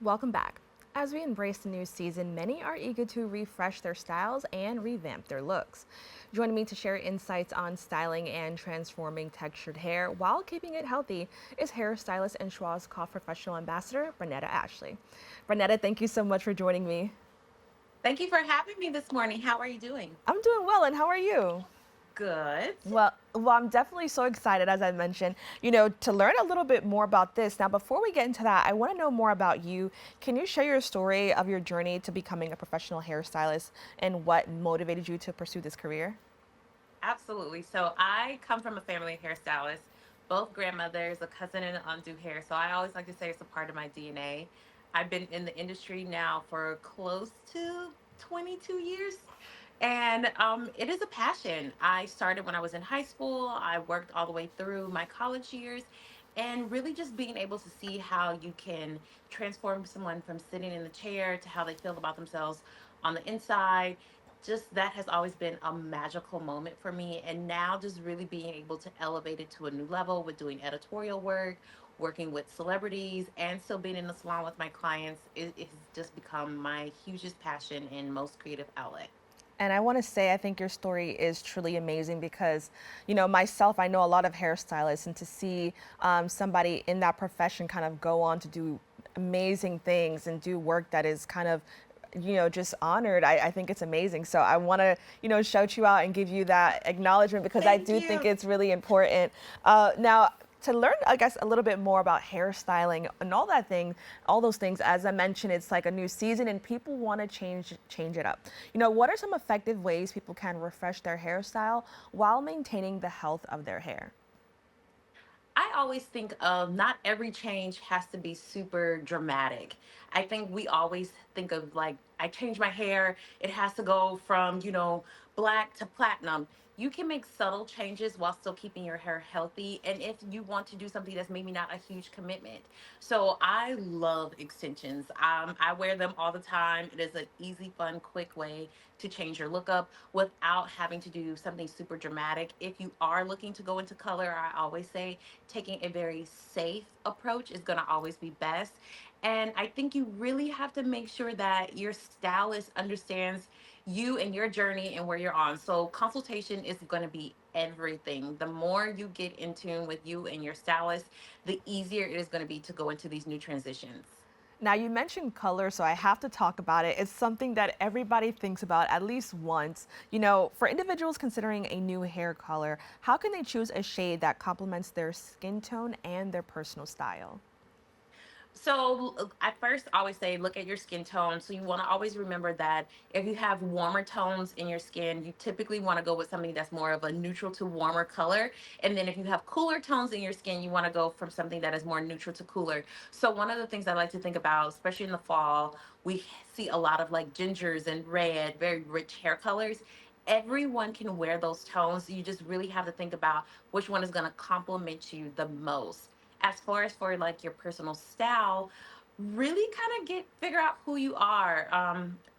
Welcome back. As we embrace the new season, many are eager to refresh their styles and revamp their looks. Joining me to share insights on styling and transforming textured hair while keeping it healthy is hairstylist and Schwarzkopf professional ambassador, Brendnetta Ashley. Brendnetta, thank you so much for joining me. Thank you for having me this morning. How are you doing? I'm doing well, and how are you? Good. Well, I'm definitely so excited, as I mentioned, to learn a little bit more about this. Now, before we get into that, I want to know more about you. Can you share your story of your journey to becoming a professional hairstylist and what motivated you to pursue this career? Absolutely. So I come from a family of hairstylists, both grandmothers, a cousin, and an aunt do hair. So I always like to say it's a part of my DNA. I've been in the industry now for close to 22 years. And it is a passion. I started when I was in high school. I worked all the way through my college years. And really just being able to see how you can transform someone from sitting in the chair to how they feel about themselves on the inside, just that has always been a magical moment for me. And now just really being able to elevate it to a new level with doing editorial work, working with celebrities, and still being in the salon with my clients, it has just become my hugest passion and most creative outlet. And I want to say, I think your story is truly amazing because, myself, I know a lot of hairstylists, and to see somebody in that profession kind of go on to do amazing things and do work that is kind of, just honored, I think it's amazing. So I want to, shout you out and give you that acknowledgement because I Thank do think you. it's really important. Now, to learn, I guess, a little bit more about hairstyling and all those things, as I mentioned, it's like a new season and people want to change it up. What are some effective ways people can refresh their hairstyle while maintaining the health of their hair? I always think of not every change has to be super dramatic. I think we always think of like, I change my hair, it has to go from, black to platinum. You can make subtle changes while still keeping your hair healthy. And if you want to do something that's maybe not a huge commitment. So I love extensions. I wear them all the time. It is an easy, fun, quick way to change your look up without having to do something super dramatic. If you are looking to go into color, I always say taking a very safe approach is going to always be best. And I think you really have to make sure that your stylist understands you and your journey and where you're on. So, consultation is going to be everything. The more you get in tune with you and your stylist, the easier it is going to be to go into these new transitions. Now, you mentioned color, so I have to talk about it. It's something that everybody thinks about at least once. For individuals considering a new hair color, how can they choose a shade that complements their skin tone and their personal style? So I first always say look at your skin tone. So you want to always remember that if you have warmer tones in your skin, you typically want to go with something that's more of a neutral to warmer color. And then if you have cooler tones in your skin, you want to go from something that is more neutral to cooler. So one of the things I like to think about, especially in the fall, we see a lot of like gingers and red, very rich hair colors. Everyone can wear those tones. You just really have to think about which one is going to complement you the most. As far as for like your personal style, really kind of get figure out who you are.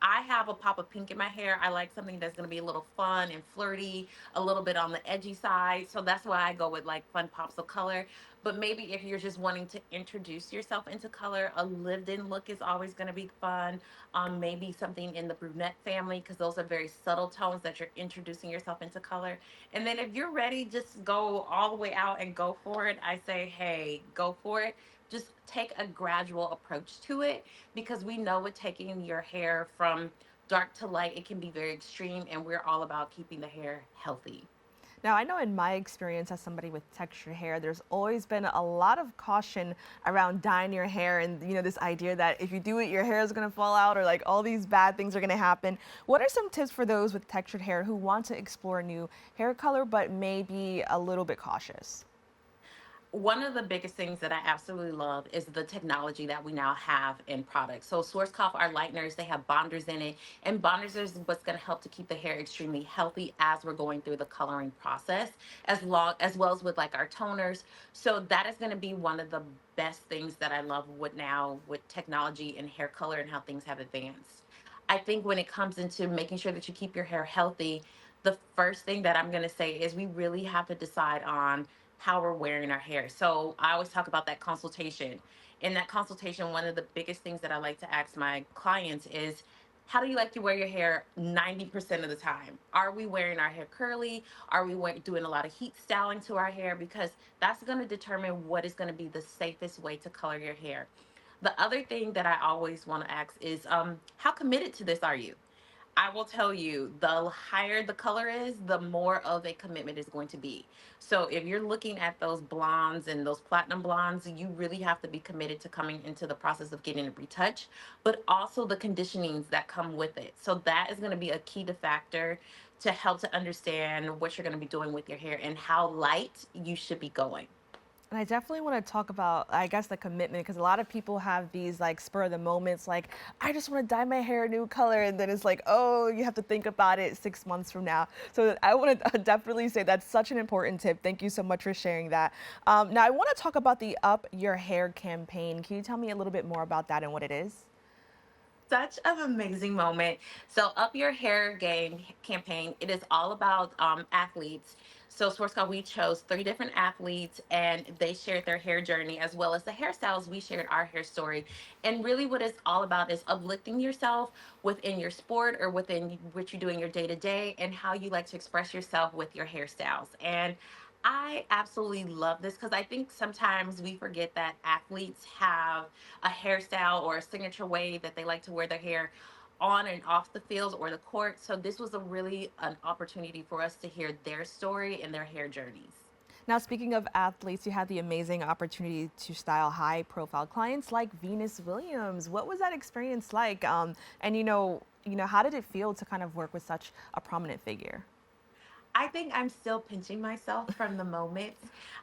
I have a pop of pink in my hair. I like something that's going to be a little fun and flirty, a little bit on the edgy side, so that's why I go with like fun pops of color. But maybe if you're just wanting to introduce yourself into color, a lived in look is always going to be fun. Maybe something in the brunette family, because those are very subtle tones that you're introducing yourself into color. And then if you're ready, just go all the way out and go for it. I say, hey, go for it. Just take a gradual approach to it, because we know with taking your hair from dark to light, it can be very extreme, and we're all about keeping the hair healthy. Now, I know in my experience as somebody with textured hair, there's always been a lot of caution around dyeing your hair and, this idea that if you do it, your hair is going to fall out or like all these bad things are going to happen. What are some tips for those with textured hair who want to explore a new hair color but may be a little bit cautious? One of the biggest things that I absolutely love is the technology that we now have in products. So Schwarzkopf, our lighteners, they have bonders in it, and bonders is what's going to help to keep the hair extremely healthy as we're going through the coloring process, as well as with like our toners. So that is going to be one of the best things that I love with now with technology and hair color and how things have advanced. I think when it comes into making sure that you keep your hair healthy, the first thing that I'm going to say is we really have to decide on how we're wearing our hair. So I always talk about that consultation. in that consultation, one of the biggest things that I like to ask my clients is, how do you like to wear your hair 90% of the time? Are we wearing our hair curly? Are we doing a lot of heat styling to our hair? Because that's going to determine what is going to be the safest way to color your hair. The other thing that I always want to ask is, how committed to this are you? I will tell you, the higher the color is, the more of a commitment is going to be. So if you're looking at those blondes and those platinum blondes, you really have to be committed to coming into the process of getting it retouched, but also the conditionings that come with it. So that is going to be a key to factor to help to understand what you're going to be doing with your hair and how light you should be going. And I definitely want to talk about, I guess, the commitment because a lot of people have these like spur of the moments, like, I just want to dye my hair a new color. And then it's like, oh, you have to think about it 6 months from now. So I want to definitely say that's such an important tip. Thank you so much for sharing that. Now, I want to talk about the Up Your Hair campaign. Can you tell me a little bit more about that and what it is? Such an amazing moment. So, Up Your Hair Game campaign, it is all about athletes. So, Schwarzkopf, we chose three different athletes and they shared their hair journey as well as the hairstyles. We shared our hair story. And really, what it's all about is uplifting yourself within your sport or within what you do in your day to day and how you like to express yourself with your hairstyles. And I absolutely love this because I think sometimes we forget that athletes have a hairstyle or a signature way that they like to wear their hair on and off the field or the court. So this was a really an opportunity for us to hear their story and their hair journeys. Now, speaking of athletes, you had the amazing opportunity to style high profile clients like Venus Williams. What was that experience like? And how did it feel to kind of work with such a prominent figure? I think I'm still pinching myself from the moments.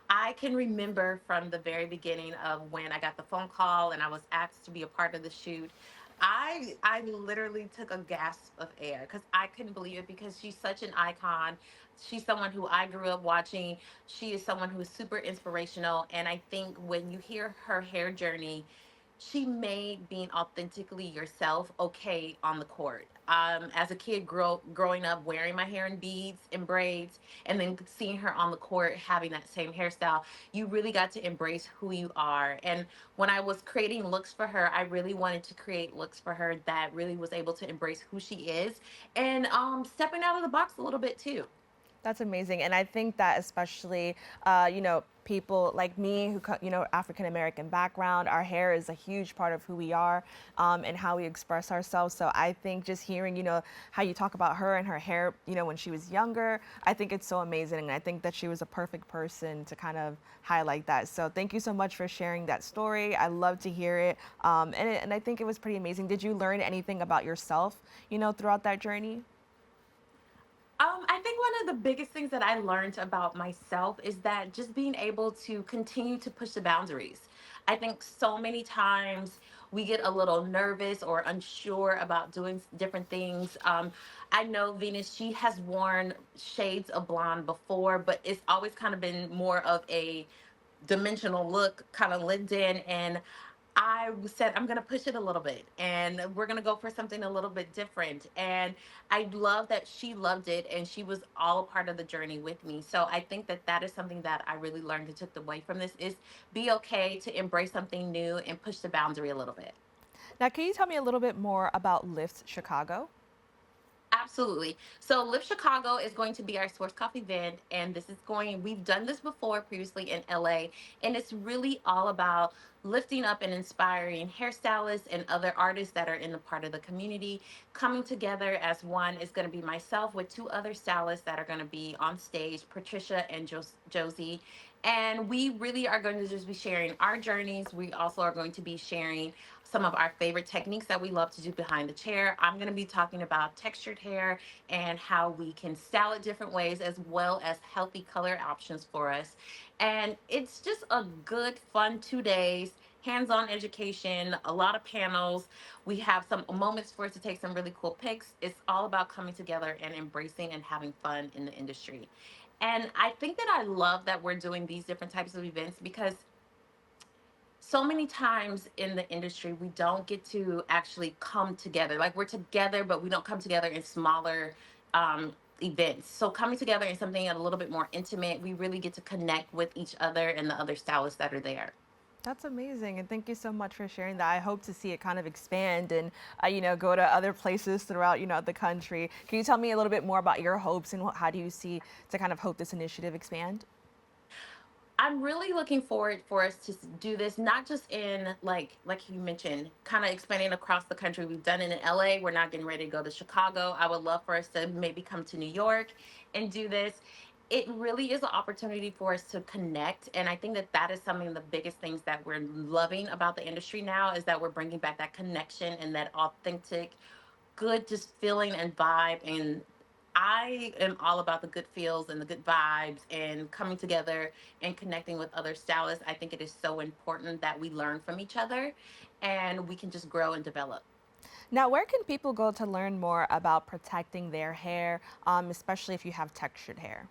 I can remember from the very beginning of when I got the phone call and I was asked to be a part of the shoot. I literally took a gasp of air because I couldn't believe it because she's such an icon. She's someone who I grew up watching. She is someone who is super inspirational. And I think when you hear her hair journey, she made being authentically yourself okay on the court. As a kid, growing up wearing my hair in beads and braids, and then seeing her on the court having that same hairstyle, you really got to embrace who you are. And when I was creating looks for her, I really wanted to create looks for her that really was able to embrace who she is and stepping out of the box a little bit too. That's amazing. And I think that especially, people like me who, African American background, our hair is a huge part of who we are and how we express ourselves. So I think just hearing, how you talk about her and her hair, when she was younger, I think it's so amazing. And I think that she was a perfect person to kind of highlight that. So thank you so much for sharing that story. I love to hear it. And I think it was pretty amazing. Did you learn anything about yourself, throughout that journey? I think one of the biggest things that I learned about myself is that just being able to continue to push the boundaries. I think so many times we get a little nervous or unsure about doing different things. I know Venus, she has worn shades of blonde before, but it's always kind of been more of a dimensional look, kind of lived in. And I said, I'm going to push it a little bit and we're going to go for something a little bit different. And I love that she loved it and she was all a part of the journey with me. So I think that that is something that I really learned and took away from this is be okay to embrace something new and push the boundary a little bit. Now, can you tell me a little bit more about Lift Chicago? Absolutely. So Live Chicago is going to be our Source Coffee event. And this is going, we've done this before previously in LA. And it's really all about lifting up and inspiring hairstylists and other artists that are in the part of the community coming together as one. Is going to be myself with two other stylists that are going to be on stage, Patricia and Josie. And we really are going to just be sharing our journeys. We also are going to be sharing some of our favorite techniques that we love to do behind the chair. I'm going to be talking about textured hair and how we can style it different ways, as well as healthy color options for us. And it's just a good, fun 2 days. Hands on education, a lot of panels. We have some moments for us to take some really cool pics. It's all about coming together and embracing and having fun in the industry. And I think that I love that we're doing these different types of events because so many times in the industry we don't get to actually come together, like we're together but we don't come together in smaller events. So coming together in something a little bit more intimate, we really get to connect with each other and the other stylists that are there. That's amazing, and thank you so much for sharing that. I hope to see it kind of expand and go to other places throughout the country. Can you tell me a little bit more about your hopes and how do you see to kind of hope this initiative expand? I'm really looking forward for us to do this, not just in like you mentioned, kind of expanding across the country. We've done it in LA. We're not getting ready to go to Chicago. I would love for us to maybe come to New York and do this. It really is an opportunity for us to connect, and I think that that is something of the biggest things that we're loving about the industry now is that we're bringing back that connection and that authentic good just feeling and vibe. And I am all about the good feels and the good vibes and coming together and connecting with other stylists. I think it is so important that we learn from each other and we can just grow and develop. Now, where can people go to learn more about protecting their hair, especially if you have textured hair?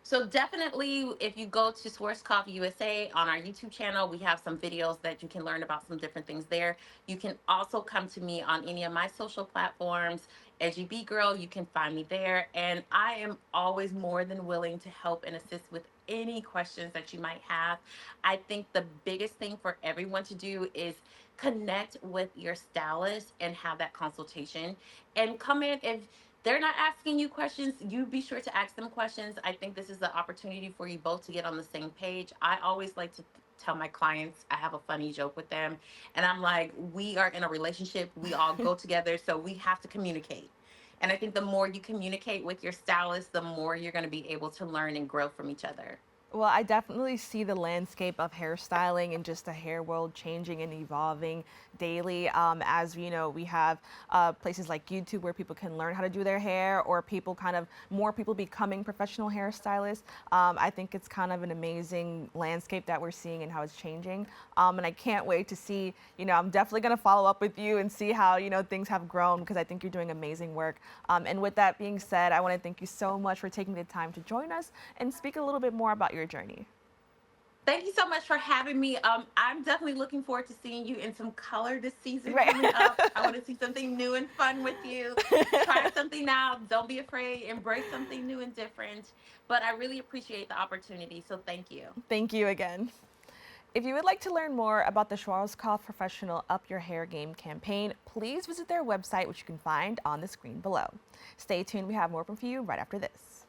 So definitely, if you go to Schwarzkopf USA on our YouTube channel, we have some videos that you can learn about some different things there. You can also come to me on any of my social platforms. Edgy B Girl, you can find me there. And I am always more than willing to help and assist with any questions that you might have. I think the biggest thing for everyone to do is connect with your stylist and have that consultation and come in if they're not asking you questions, you be sure to ask them questions. I think this is the opportunity for you both to get on the same page. I always like to tell my clients, I have a funny joke with them, and I'm like, we are in a relationship, we all go together, so we have to communicate. And I think the more you communicate with your stylist, the more you're going to be able to learn and grow from each other. Well, I definitely see the landscape of hairstyling and just the hair world changing and evolving daily. As we have places like YouTube where people can learn how to do their hair, or people kind of more people becoming professional hairstylists. I think it's kind of an amazing landscape that we're seeing and how it's changing. And I can't wait to see. I'm definitely going to follow up with you and see how things have grown because I think you're doing amazing work. And with that being said, I want to thank you so much for taking the time to join us and speak a little bit more about your journey. Thank you so much for having me. I'm definitely looking forward to seeing you in some color this season Right. coming up. I want to see something new and fun with you. Try something out. Don't be afraid. Embrace something new and different. But I really appreciate the opportunity. So thank you. Thank you again. If you would like to learn more about the Schwarzkopf Professional Up Your Hair Game campaign, please visit their website, which you can find on the screen below. Stay tuned. We have more for you right after this.